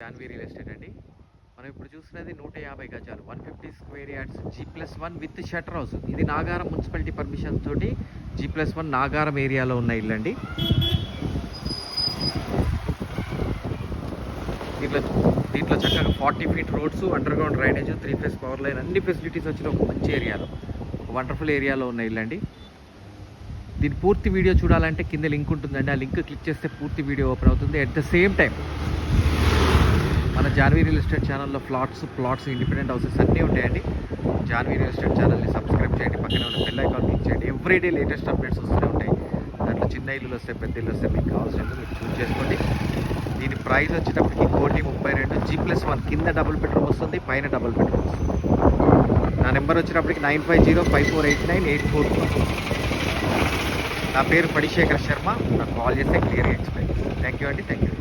Janhvi real estate అండి. మనం ఇప్పుడు చూస్తున్నది 150 గజాలు 150 square yards G+1 with shutter house. ఇది నాగారం మున్సిపాలిటీ పర్మిషన్ తోటి G+1 నాగారం ఏరియాలో ఉన్న ఇల్లు అండి. దీంట్లో చక్కగా 40 feet roads, under ground drainage, 3 phase power line, అన్ని ఫెసిలిటీస్ వచ్చిన ఒక మంచి ఏరియాలో, ఒక వండర్ఫుల్ ఏరియాలో ఉన్న ఇల్లు అండి. దీని పూర్తి వీడియో చూడాలంటే కింద లింక్ ఉంటుందండి. ఆ లింక్ క్లిక్ చేస్తే పూర్తి వీడియో ఓపెన్ అవుతుంది. అట్ ద సేమ్ టైం మన జాన్వీ రియల్ ఎస్టేట్ ఛానల్లో ప్లాట్స్ ఇండిపెండెంట్ హౌసెస్ అన్నీ ఉంటాయండి. జాన్వీ రియల్ ఎస్టేట్ ఛానల్ని సబ్స్క్రైబ్ చేయండి, పక్కనే ఉన్న బెల్ ఐకాన్ క్లిక్ చేయండి. ఎవ్రీడే లేటెస్ట్ అప్డేట్స్ వస్తూనే ఉంటాయి. దాంట్లో చిన్న ఇల్లులు వస్తాయి, పెద్ద ఇల్లు వస్తాయి, మీకు కావాల్సిన మీరు చూస్ చేసుకోండి. దీని ప్రైస్ వచ్చేటప్పటికి 1,32,000. G+1 కింద డబుల్ బెడ్రూమ్ వస్తుంది, పైన డబుల్ బెడ్రూమ్ వస్తుంది. నా నెంబర్ వచ్చేటప్పటికి 9505484844. నా పేరు పడిశేఖర్ శర్మ. నాకు కాల్ చేస్తే క్లియర్గా ఎక్స్ప్లెయిన్. థ్యాంక్ యూ అండి. Thank you.